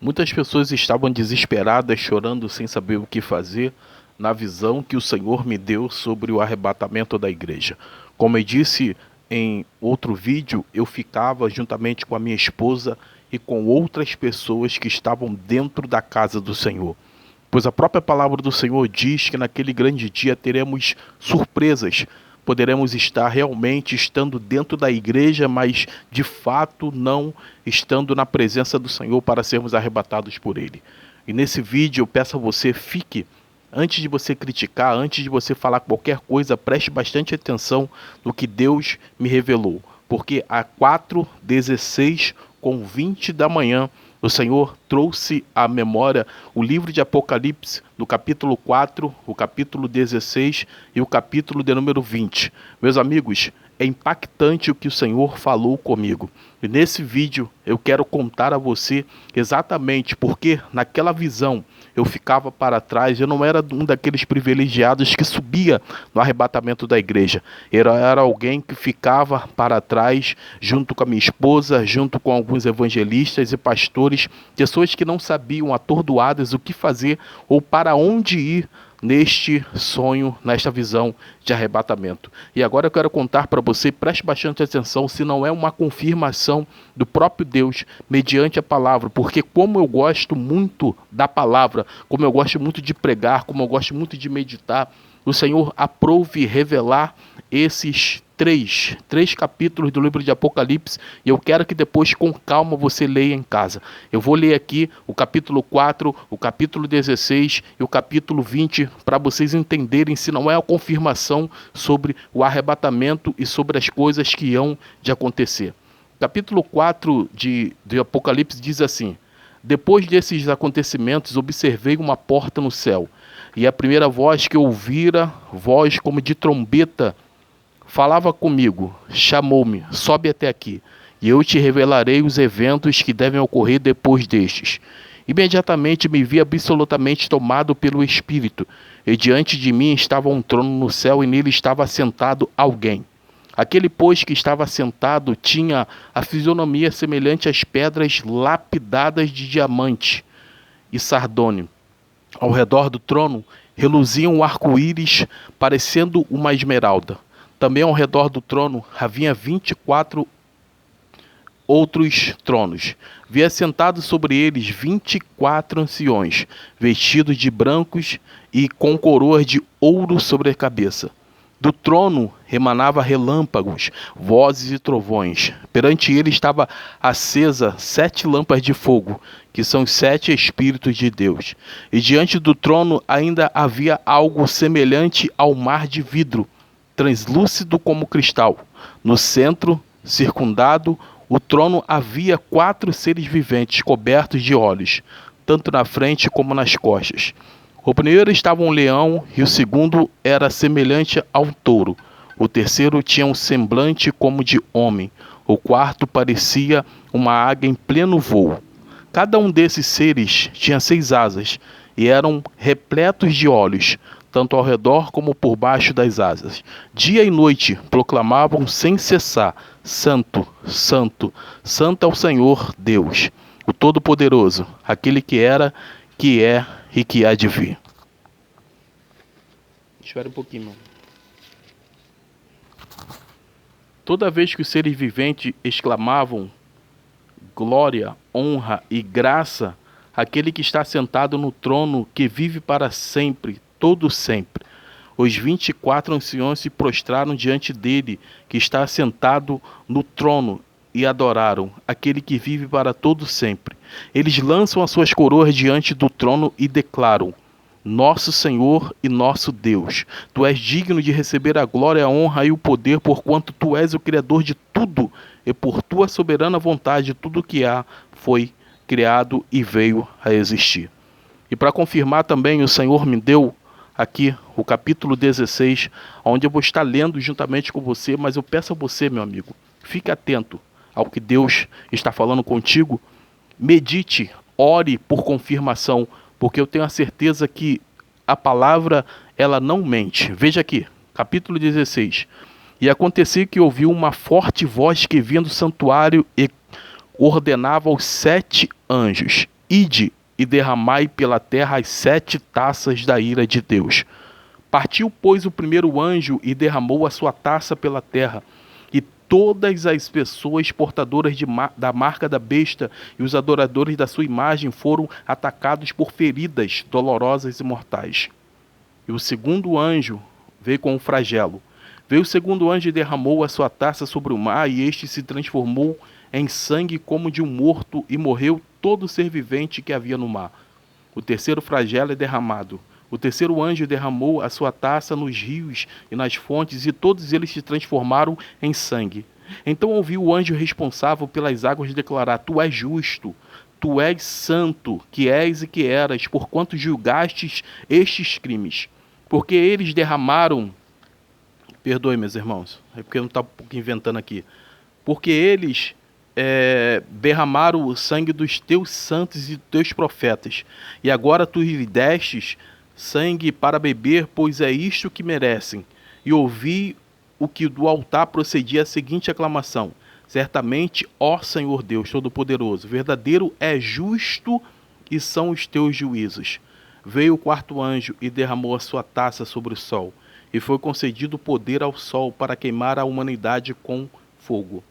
Muitas pessoas estavam desesperadas, chorando sem saber o que fazer, na visão que o Senhor me deu sobre o arrebatamento da igreja. Como eu disse em outro vídeo, eu ficava juntamente com a minha esposa e com outras pessoas que estavam dentro da casa do Senhor. Pois a própria palavra do Senhor diz que naquele grande dia teremos surpresas. Poderemos estar realmente estando dentro da igreja, mas de fato não estando na presença do Senhor para sermos arrebatados por Ele. E nesse vídeo eu peço a você, fique, antes de você criticar, antes de você falar qualquer coisa, preste bastante atenção no que Deus me revelou. Porque a 4:16:20 da manhã, o Senhor trouxe à memória o livro de Apocalipse, do capítulo 4, o capítulo 16 e o capítulo de número 20. Meus amigos, é impactante o que o Senhor falou comigo. E nesse vídeo eu quero contar a você exatamente porque naquela visão eu ficava para trás, eu não era um daqueles privilegiados que subia no arrebatamento da igreja. Era alguém que ficava para trás, junto com a minha esposa, junto com alguns evangelistas e pastores, pessoas que não sabiam, atordoadas, o que fazer ou para onde ir neste sonho, nesta visão de arrebatamento. E agora eu quero contar para você, preste bastante atenção, se não é uma confirmação do próprio Deus, mediante a palavra, porque como eu gosto muito da palavra, como eu gosto muito de pregar, como eu gosto muito de meditar, o Senhor aprove revelar esses três capítulos do livro de Apocalipse, e eu quero que depois com calma você leia em casa. Eu vou ler aqui o capítulo 4, o capítulo 16 e o capítulo 20 para vocês entenderem se não é a confirmação sobre o arrebatamento e sobre as coisas que hão de acontecer. Capítulo 4 de Apocalipse diz assim: depois desses acontecimentos observei uma porta no céu, e a primeira voz que eu ouvira, voz como de trombeta, falava comigo, chamou-me, sobe até aqui, e eu te revelarei os eventos que devem ocorrer depois destes. Imediatamente me vi absolutamente tomado pelo Espírito, e diante de mim estava um trono no céu, e nele estava assentado alguém. Aquele, pois, que estava sentado tinha a fisionomia semelhante às pedras lapidadas de diamante e sardônio. Ao redor do trono reluzia um arco-íris parecendo uma esmeralda. Também ao redor do trono havia 24 outros tronos. Vi assentados sobre eles 24 anciões, vestidos de brancos e com coroas de ouro sobre a cabeça. Do trono emanava relâmpagos, vozes e trovões. Perante ele estava acesa 7 lâmpadas de fogo, que são os 7 Espíritos de Deus. E diante do trono ainda havia algo semelhante ao mar de vidro, translúcido como cristal. No centro, circundado, o trono havia 4 seres viventes cobertos de olhos, tanto na frente como nas costas. O primeiro estava um leão, e o segundo era semelhante a um touro. O terceiro tinha um semblante como de homem. O quarto parecia uma águia em pleno voo. Cada um desses seres tinha 6 asas, e eram repletos de olhos, tanto ao redor como por baixo das asas. Dia e noite proclamavam sem cessar: Santo, Santo, Santo é o Senhor Deus, o Todo-Poderoso, aquele que era, que é e que há de vir. Espera um pouquinho, mano. Toda vez que os seres viventes exclamavam glória, honra e graça àquele que está sentado no trono, que vive para sempre, todo sempre, os 24 anciões se prostraram diante dele, que está sentado no trono, e adoraram aquele que vive para todo sempre. Eles lançam as suas coroas diante do trono e declaram: nosso Senhor e nosso Deus, tu és digno de receber a glória, a honra e o poder, porquanto tu és o Criador de tudo, e por tua soberana vontade tudo que há foi criado e veio a existir. E para confirmar também, o Senhor me deu aqui o capítulo 16, onde eu vou estar lendo juntamente com você, mas eu peço a você, meu amigo, fique atento ao que Deus está falando contigo, medite, ore por confirmação, porque eu tenho a certeza que a palavra, ela não mente. Veja aqui, capítulo 16. E aconteceu que ouviu uma forte voz que vinha do santuário e ordenava aos 7 anjos: Ide e derramai pela terra as 7 taças da ira de Deus. Partiu, pois, o primeiro anjo e derramou a sua taça pela terra. E todas as pessoas portadoras da marca da besta e os adoradores da sua imagem foram atacados por feridas dolorosas e mortais. E o segundo anjo veio com um flagelo. Veio o segundo anjo e derramou a sua taça sobre o mar, e este se transformou em sangue como de um morto, e morreu todo ser vivente que havia no mar. O terceiro flagelo é derramado. O terceiro anjo derramou a sua taça nos rios e nas fontes, e todos eles se transformaram em sangue. Então ouvi o anjo responsável pelas águas declarar: Tu és justo, tu és santo, que és e que eras, porquanto julgastes estes crimes. Porque eles derramaram... Perdoe, meus irmãos, é porque eu não estou inventando aqui. Porque eles derramaram o sangue dos teus santos e dos teus profetas. E agora tu lhe destes sangue para beber, pois é isto que merecem. E ouvi o que do altar procedia a seguinte aclamação: Certamente, ó Senhor Deus Todo-Poderoso, verdadeiro é justo e são os teus juízos. Veio o quarto anjo e derramou a sua taça sobre o sol, e foi concedido poder ao sol para queimar a humanidade com fogo.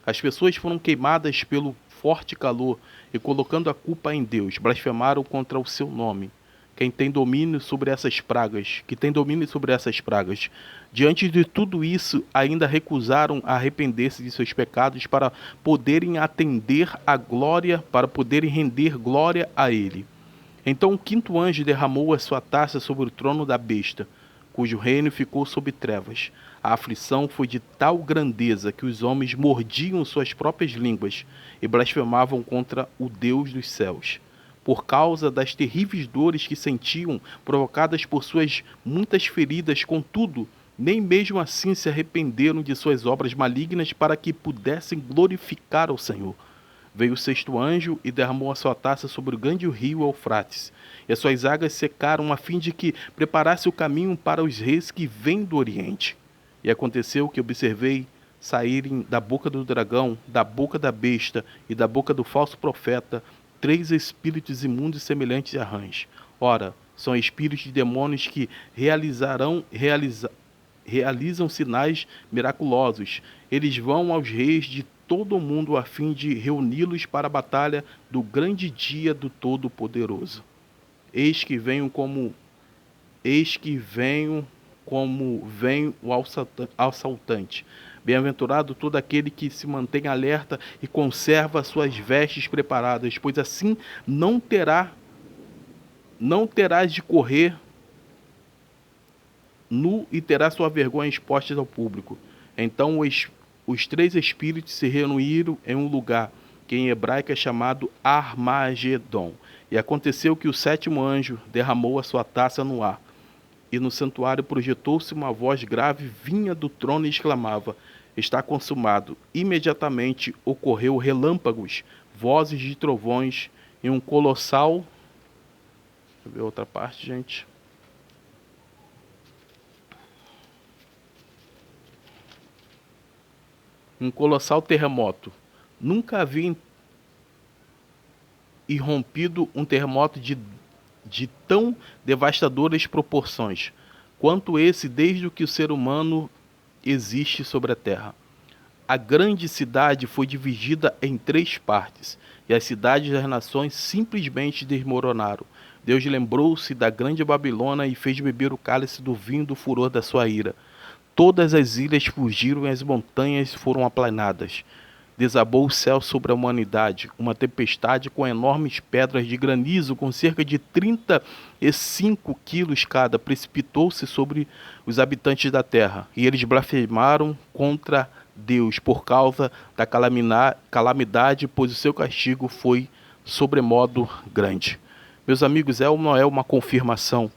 As pessoas foram queimadas pelo forte calor, e colocando a culpa em Deus, blasfemaram contra o seu nome. Quem tem domínio sobre essas pragas, que tem domínio sobre essas pragas. Diante de tudo isso, ainda recusaram arrepender-se de seus pecados para poderem atender à glória, para poderem render glória a Ele. Então o quinto anjo derramou a sua taça sobre o trono da besta, cujo reino ficou sob trevas. A aflição foi de tal grandeza que os homens mordiam suas próprias línguas e blasfemavam contra o Deus dos céus, por causa das terríveis dores que sentiam, provocadas por suas muitas feridas. Contudo, nem mesmo assim se arrependeram de suas obras malignas, para que pudessem glorificar ao Senhor. Veio o sexto anjo e derramou a sua taça sobre o grande rio Eufrates, e as suas águas secaram, a fim de que preparasse o caminho para os reis que vêm do Oriente. E aconteceu que observei saírem da boca do dragão, da boca da besta e da boca do falso profeta 3 espíritos imundos semelhantes a rãs. Ora, são espíritos de demônios que realizam sinais miraculosos. Eles vão aos reis de todo o mundo a fim de reuni-los para a batalha do grande dia do Todo-Poderoso. Eis que venho como vem o assaltante. Bem-aventurado todo aquele que se mantém alerta e conserva suas vestes preparadas, pois assim não terás de correr nu e terá sua vergonha exposta ao público. Então os 3 espíritos se reuniram em um lugar que em hebraico é chamado Armagedon. E aconteceu que o sétimo anjo derramou a sua taça no ar, e no santuário projetou-se uma voz grave, vinha do trono e exclamava: Está consumado. Imediatamente ocorreu relâmpagos, vozes de trovões e um colossal... Deixa eu ver outra parte, gente. Um colossal terremoto. Nunca havia irrompido um terremoto de tão devastadoras proporções quanto esse desde que o ser humano existe sobre a terra. A grande cidade foi dividida em 3 partes, e as cidades das nações simplesmente desmoronaram. Deus lembrou-se da grande Babilônia e fez beber o cálice do vinho do furor da sua ira. Todas as ilhas fugiram e as montanhas foram aplanadas. Desabou o céu sobre a humanidade, uma tempestade com enormes pedras de granizo com cerca de 35 quilos cada precipitou-se sobre os habitantes da terra, e eles blasfemaram contra Deus por causa da calamidade, pois o seu castigo foi sobremodo grande. Meus amigos, não é uma confirmação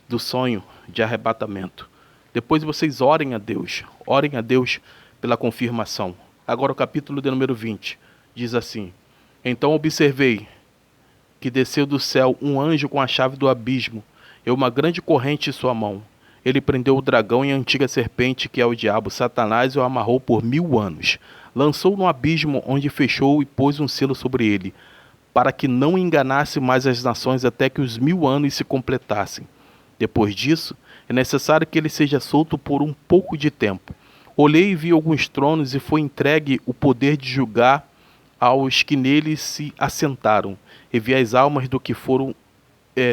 do sonho de arrebatamento. Depois vocês orem a Deus pela confirmação. Agora o capítulo de número 20 diz assim: Então observei que desceu do céu um anjo com a chave do abismo e uma grande corrente em sua mão. Ele prendeu o dragão e a antiga serpente, que é o diabo, Satanás, e o amarrou por 1000 anos. Lançou no abismo, onde fechou e pôs um selo sobre ele, para que não enganasse mais as nações até que os 1000 anos se completassem. Depois disso, é necessário que ele seja solto por um pouco de tempo. Olhei e vi alguns tronos e foi entregue o poder de julgar aos que neles se assentaram. E vi as almas do que foram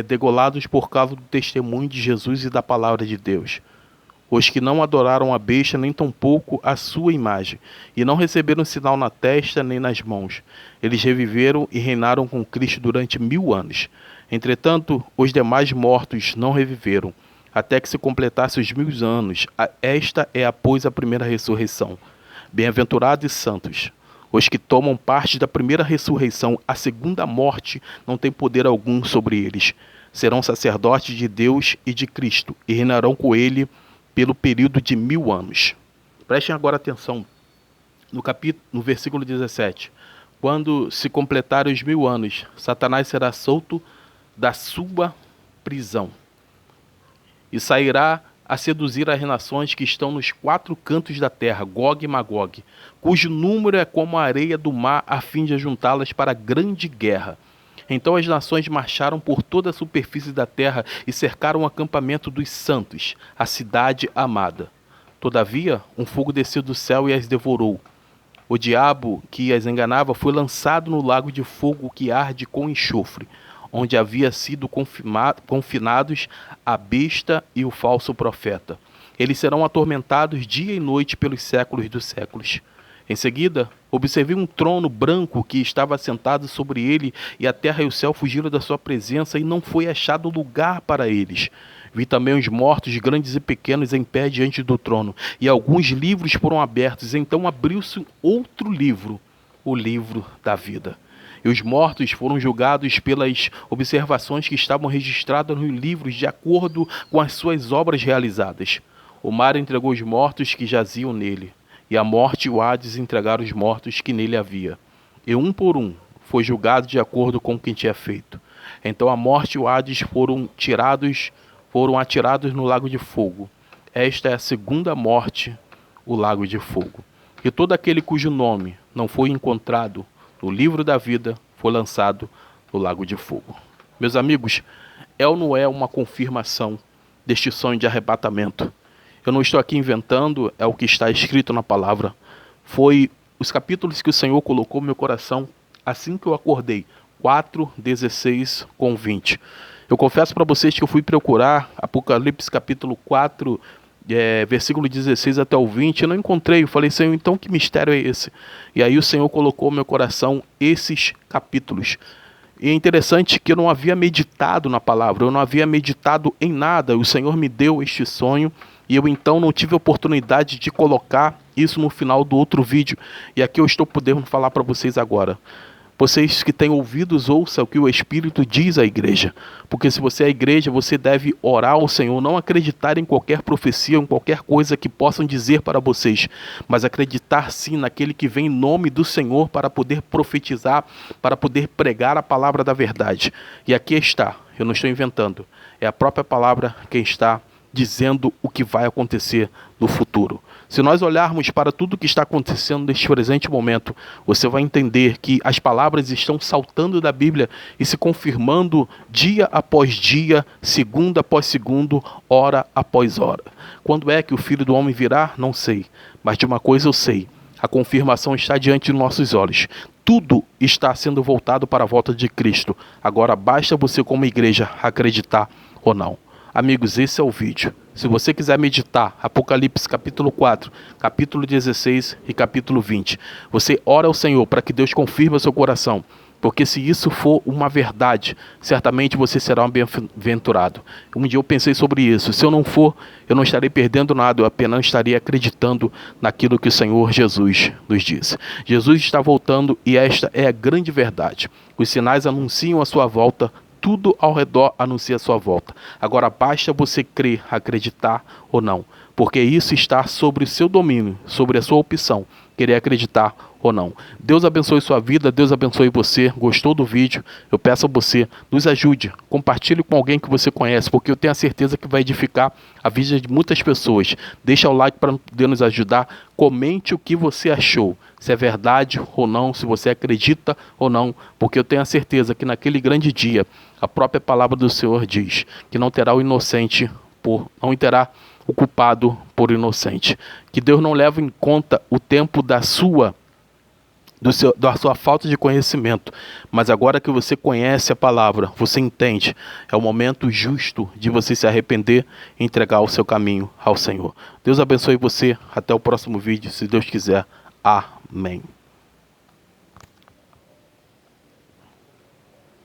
degolados por causa do testemunho de Jesus e da palavra de Deus. Os que não adoraram a besta, nem tampouco a sua imagem, e não receberam sinal na testa nem nas mãos. Eles reviveram e reinaram com Cristo durante 1000 anos. Entretanto, os demais mortos não reviveram, até que se completasse os 1000 anos. Esta é, após a primeira ressurreição. Bem-aventurados e santos os que tomam parte da primeira ressurreição. A segunda morte não tem poder algum sobre eles. Serão sacerdotes de Deus e de Cristo, e reinarão com ele pelo período de 1000 anos. Prestem agora atenção no versículo 17. Quando se completarem os 1000 anos, Satanás será solto da sua prisão e sairá a seduzir as nações que estão nos 4 cantos da terra, Gog e Magog, cujo número é como a areia do mar, a fim de ajuntá-las para a grande guerra. Então as nações marcharam por toda a superfície da terra e cercaram o acampamento dos santos, a cidade amada. Todavia, um fogo desceu do céu e as devorou. O diabo que as enganava foi lançado no lago de fogo que arde com enxofre, onde havia sido confinados a besta e o falso profeta. Eles serão atormentados dia e noite pelos séculos dos séculos. Em seguida, observei um trono branco que estava assentado sobre ele, e a terra e o céu fugiram da sua presença, e não foi achado lugar para eles. Vi também os mortos, grandes e pequenos, em pé diante do trono, e alguns livros foram abertos. Então abriu-se outro livro, o livro da vida. E os mortos foram julgados pelas observações que estavam registradas nos livros, de acordo com as suas obras realizadas. O mar entregou os mortos que jaziam nele, e a morte e o Hades entregaram os mortos que nele havia. E um por um foi julgado de acordo com o que tinha feito. Então a morte e o Hades foram atirados no lago de fogo. Esta é a segunda morte, o lago de fogo. E todo aquele cujo nome não foi encontrado no livro da vida foi lançado no lago de fogo. Meus amigos, é ou não é uma confirmação deste sonho de arrebatamento? Eu não estou aqui inventando, é o que está escrito na palavra. Foi os capítulos que o Senhor colocou no meu coração assim que eu acordei, 4:16 com 20. Eu confesso para vocês que eu fui procurar Apocalipse capítulo 4, versículo 16 até o 20, eu não encontrei. Eu falei, Senhor, então que mistério é esse? E aí o Senhor colocou no meu coração esses capítulos. E é interessante que eu não havia meditado na palavra, eu não havia meditado em nada. O Senhor me deu este sonho e eu então não tive a oportunidade de colocar isso no final do outro vídeo. E aqui eu estou podendo falar para vocês agora. Vocês que têm ouvidos, ouçam o que o Espírito diz à igreja. Porque se você é a igreja, você deve orar ao Senhor, não acreditar em qualquer profecia, em qualquer coisa que possam dizer para vocês, mas acreditar sim naquele que vem em nome do Senhor para poder profetizar, para poder pregar a palavra da verdade. E aqui está, eu não estou inventando, é a própria palavra quem está dizendo o que vai acontecer no futuro. Se nós olharmos para tudo o que está acontecendo neste presente momento, você vai entender que as palavras estão saltando da Bíblia e se confirmando dia após dia, segundo após segundo, hora após hora. Quando é que o Filho do Homem virá? Não sei. Mas de uma coisa eu sei. A confirmação está diante de nossos olhos. Tudo está sendo voltado para a volta de Cristo. Agora basta você, como igreja, acreditar ou não. Amigos, esse é o vídeo. Se você quiser meditar, Apocalipse capítulo 4, capítulo 16 e capítulo 20, você ora ao Senhor para que Deus confirme o seu coração, porque se isso for uma verdade, certamente você será um bem-aventurado. Um dia eu pensei sobre isso. Se eu não for, eu não estarei perdendo nada, eu apenas estarei acreditando naquilo que o Senhor Jesus nos disse. Jesus está voltando e esta é a grande verdade. Os sinais anunciam a sua volta. Tudo ao redor anuncia a sua volta. Agora basta você crer, acreditar ou não, porque isso está sobre o seu domínio, sobre a sua opção, querer acreditar ou não. Deus abençoe sua vida, Deus abençoe você. Gostou do vídeo? Eu peço a você, nos ajude, compartilhe com alguém que você conhece, porque eu tenho a certeza que vai edificar a vida de muitas pessoas. Deixa o like para poder nos ajudar, comente o que você achou, se é verdade ou não, se você acredita ou não, porque eu tenho a certeza que naquele grande dia, a própria palavra do Senhor diz que não terá o inocente não terá o culpado por inocente. Que Deus não leve em conta o tempo da sua falta de conhecimento, mas agora que você conhece a palavra, você entende, é o momento justo de você se arrepender e entregar o seu caminho ao Senhor. Deus abençoe você, até o próximo vídeo, se Deus quiser. Amém.